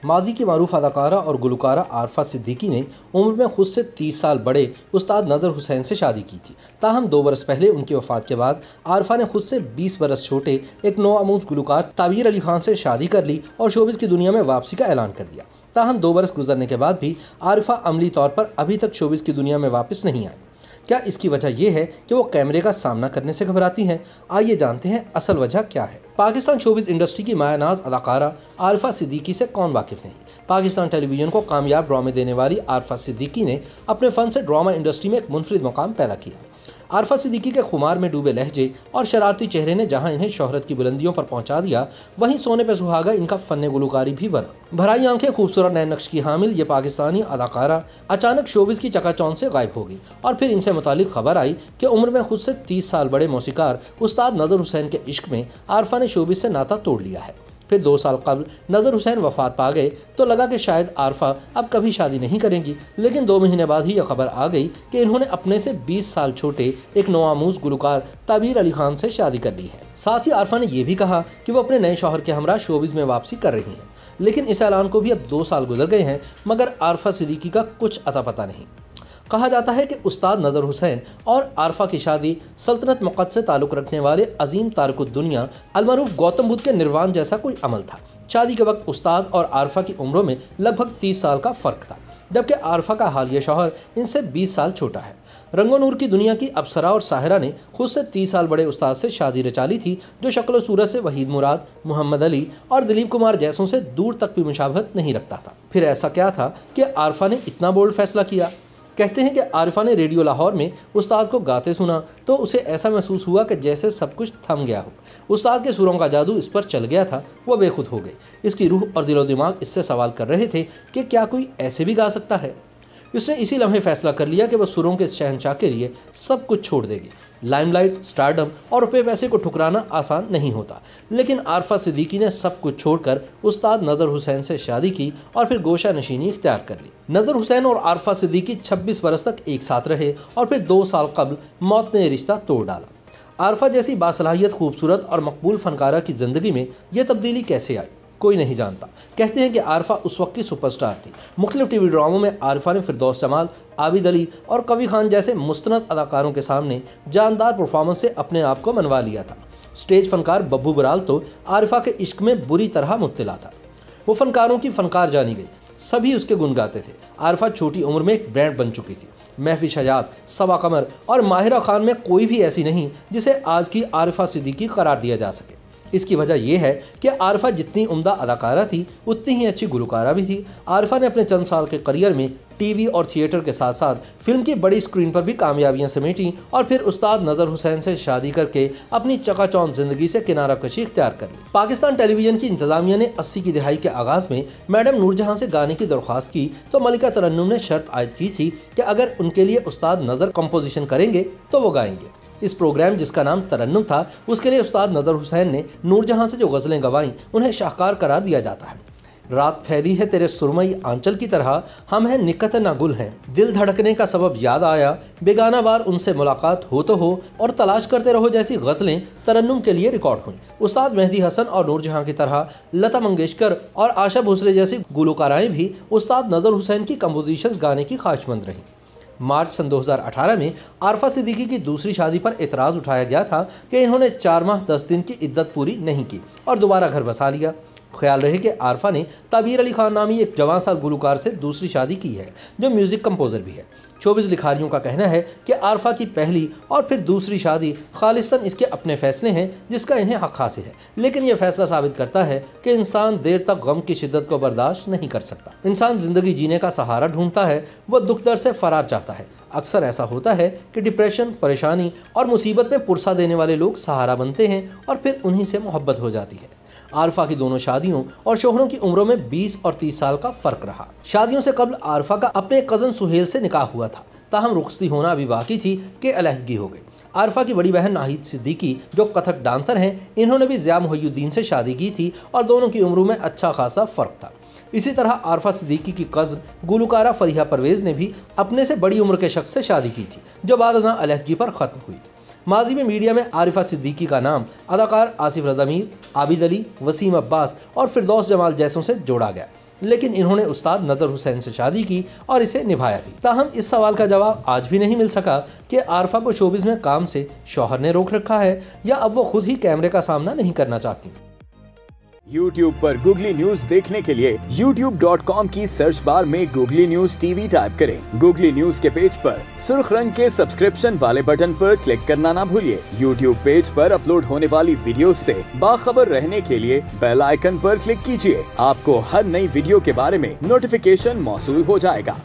माजी की मारूफ अदाकारा और गुलकारा आरफा सिद्दीकी ने उम्र में खुद से 30 साल बड़े उस्ताद नज़र हुसैन से शादी की थी। ताहम 2 बरस पहले उनकी वफ़ात के बाद आरफा ने खुद से 20 बरस छोटे एक नौआमूज गुलकार ताबीर अली खान से शादी कर ली और शोबिज़ की दुनिया में वापसी का ऐलान कर दिया। ताहम 2 बरस गुजरने के बाद भी आरफा अमली तौर पर अभी तक शोबिज़ की दुनिया में वापस नहीं आई। क्या इसकी वजह यह है कि वो कैमरे का सामना करने से घबराती हैं? आइए जानते हैं असल वजह क्या है। पाकिस्तान शोबिज़ इंडस्ट्री की मायानाज अदाकारा आरफा सिद्दीकी से कौन वाकिफ़ नहीं। पाकिस्तान टेलीविज़न को कामयाब ड्रामे देने वाली आरफा सिद्दीकी ने अपने फ़न से ड्रामा इंडस्ट्री में एक मुनफरिद मकाम पैदा किया। आरफा सिद्दीकी के खुमार में डूबे लहजे और शरारती चेहरे ने जहां इन्हें शोहरत की बुलंदियों पर पहुंचा दिया, वहीं सोने पे सुहागा इनका फन गुलकारी भी बना। भराई आंखें, खूबसूरत नए नक्श की हामिल ये पाकिस्तानी अदाकारा अचानक शोबिज़ की चकाचौंध से गायब हो गई और फिर इनसे मुतालिक खबर आई कि उम्र में खुद से 30 साल बड़े मौसीकार उस्ताद नज़र हुसैन के इश्क में आरफा ने शोबिज़ से नाता तोड़ लिया है। फिर 2 साल कबल नज़र हुसैन वफ़ात पा गए तो लगा कि शायद आरफा अब कभी शादी नहीं करेंगी, लेकिन 2 महीने बाद ही यह खबर आ गई कि इन्होंने अपने से 20 साल छोटे एक नौआमूज गुलकार ताबीर अली खान से शादी कर ली है। साथ ही आरफा ने यह भी कहा कि वो अपने नए शौहर के हमरा शोबिज़ में वापसी कर रही हैं, लेकिन इस ऐलान को भी अब 2 साल गुजर गए हैं मगर आरफा सिद्दीकी का कुछ अता पता नहीं। कहा जाता है कि उस्ताद नज़र हुसैन और आरफा की शादी सल्तनत मुक़द्दस से ताल्लुक़ रखने वाले अजीम तारिकुद्दुनिया अलमरूफ गौतम बुद्ध के निर्वाण जैसा कोई अमल था। शादी के वक्त उस्ताद और आरफा की उम्रों में लगभग 30 साल का फ़र्क था, जबकि आरफा का हालिया शौहर इनसे 20 साल छोटा है। रंगो नूर की दुनिया की अप्सरा और साहिरा ने खुद से 30 साल बड़े उस्ताद से शादी रचा ली थी, जो शक्ल सूरत से वहीद मुराद, मोहम्मद अली और दिलीप कुमार जैसों से दूर तक भी मुशाबहत नहीं रखता था। फिर ऐसा क्या था कि आरफा ने इतना बोल्ड फैसला किया? कहते हैं कि आरिफा ने रेडियो लाहौर में उस्ताद को गाते सुना तो उसे ऐसा महसूस हुआ कि जैसे सब कुछ थम गया हो। उस्ताद के सुरों का जादू इस पर चल गया था, वह बेखुद हो गई। इसकी रूह और दिलो दिमाग इससे सवाल कर रहे थे कि क्या कोई ऐसे भी गा सकता है। उसने इसी लम्हे फैसला कर लिया कि वह सुरों के शहंशाह के लिए सब कुछ छोड़ देगी। लाइमलाइट, स्टारडम और रुपये पैसे को ठुकराना आसान नहीं होता, लेकिन आरफा सिद्दीकी ने सब कुछ छोड़कर उस्ताद नज़र हुसैन से शादी की और फिर गोशा नशीनी इख्तियार कर ली। नज़र हुसैन और आरफा सिद्दीकी 26 बरस तक एक साथ रहे और फिर 2 साल कबल मौत ने रिश्ता तोड़ डाला। आरफा जैसी बासलाहियत, खूबसूरत और मकबूल फनकारा की ज़िंदगी में यह तब्दीली कैसे आई, कोई नहीं जानता। कहते हैं कि आरफा उस वक्त की सुपरस्टार थी। मुख्तलिफ टीवी ड्रामों में आरफा ने फिरदौस जमाल, आबिद अली और कवी खान जैसे मुस्तनद अदाकारों के सामने जानदार परफॉर्मेंस से अपने आप को मनवा लिया था। स्टेज फनकार बब्बू बराल तो आरफा के इश्क में बुरी तरह मुब्तला था। वो फनकारों की फनकार जानी गई, सभी उसके गुन गाते थे। आरफा छोटी उम्र में एक ब्रांड बन चुकी थी। महफिज हयात, सबा कमर और माहिरा खान में कोई भी ऐसी नहीं जिसे आज की आरफा सिद्दीकी करार दिया जा सके। इसकी वजह यह है कि आरफा जितनी उम्दा अदाकारा थी उतनी ही अच्छी गुलकारा भी थी। आरफा ने अपने चंद साल के करियर में टीवी और थिएटर के साथ साथ फिल्म की बड़ी स्क्रीन पर भी कामयाबियां समेटी और फिर उस्ताद नज़र हुसैन से शादी करके अपनी चकाचौंध जिंदगी से किनारा कशी इख्तियार कर ली। पाकिस्तान टेलीविजन की इंतजामिया ने 80 की दहाई के आगाज में मैडम नूरजहां से गाने की दरख्वास्त की तो मलिका तरन्नुम ने शर्त आयद की थी कि अगर उनके लिए उस्ताद नज़र कंपोजिशन करेंगे तो वो गाएंगे। इस प्रोग्राम जिसका नाम तरन्नुम था, उसके लिए उस्ताद नज़र हुसैन ने नूरजहां से जो गज़लें गवाईं उन्हें शाहकार करार दिया जाता है। रात फैली है तेरे सुरमई आंचल की तरह, हम हैं निकत ना गुल हैं, दिल धड़कने का सबब याद आया, बेगाना बार उनसे मुलाकात हो तो हो और तलाश करते रहो जैसी गज़लें तरन्नुम के लिए रिकॉर्ड हुई। उस्ताद मेहदी हसन और नूरजहां की तरह लता मंगेशकर और आशा भोसले जैसी गुलकाराएँ भी उस्ताद नज़र हुसैन की कंपोजिशंस गाने की ख्वाहिशमंद रहीं। मार्च सन 2018 में आरफा सिद्दीकी की दूसरी शादी पर एतराज़ उठाया गया था कि इन्होंने 4 माह 10 दिन की इद्दत पूरी नहीं की और दोबारा घर बसा लिया। ख्याल रहे कि आरफा ने ताबीर अली खान नामी एक जवान साल गुलकार से दूसरी शादी की है, जो म्यूज़िक कंपोज़र भी है। शोबिज़ लिखारियों का कहना है कि आरफा की पहली और फिर दूसरी शादी खालिस्तन इसके अपने फैसले हैं जिसका इन्हें हक हासिल है, लेकिन यह फैसला साबित करता है कि इंसान देर तक गम की शिद्दत को बर्दाश्त नहीं कर सकता। इंसान ज़िंदगी जीने का सहारा ढूंढता है, वह दुख दर्द से फरार चाहता है। अक्सर ऐसा होता है कि डिप्रेशन, परेशानी और मुसीबत में पुरसा देने वाले लोग सहारा बनते हैं और फिर उन्हीं से मोहब्बत हो जाती है। आरफा की दोनों शादियों और शोहरों की उम्रों में 20 और 30 साल का फर्क रहा। शादियों से कबल आरफा का अपने कज़न सुहेल से निकाह हुआ था, ताहम रुखसती होना अभी बाकी थी कि अलहदगी हो गई। आरफा की बड़ी बहन नाहिद सिद्दीकी जो कथक डांसर हैं, इन्होंने भी ज़िया मुहियुद्दीन से शादी की थी और दोनों की उम्रों में अच्छा खासा फ़र्क था। इसी तरह आरफा सिद्दीकी की कज़न गुलकारा फरीहा परवेज़ ने भी अपने से बड़ी उम्र के शख्स से शादी की थी, जो बाद अज़ां अलहदगी पर ख़त्म हुई। माजी में मीडिया में आरिफा सिद्दीकी का नाम अदाकार आसिफ रज़ा मीर, आबिद अली, वसीम अब्बास और फिरदौस जमाल जैसों से जोड़ा गया। लेकिन इन्होंने उस्ताद नजर हुसैन से शादी की और इसे निभाया भी। ताहम इस सवाल का जवाब आज भी नहीं मिल सका कि आरफा को शोबिज़ में काम से शौहर ने रोक रखा है या अब वो खुद ही कैमरे का सामना नहीं करना चाहती। YouTube पर गूगली न्यूज देखने के लिए youtube.com की सर्च बार में गूगली न्यूज टीवी टाइप करें। गूगली न्यूज के पेज पर सुर्ख रंग के सब्सक्रिप्शन वाले बटन पर क्लिक करना ना भूलिए। YouTube पेज पर अपलोड होने वाली वीडियोस से बाखबर रहने के लिए बेल आइकन पर क्लिक कीजिए। आपको हर नई वीडियो के बारे में नोटिफिकेशन मौसूल हो जाएगा।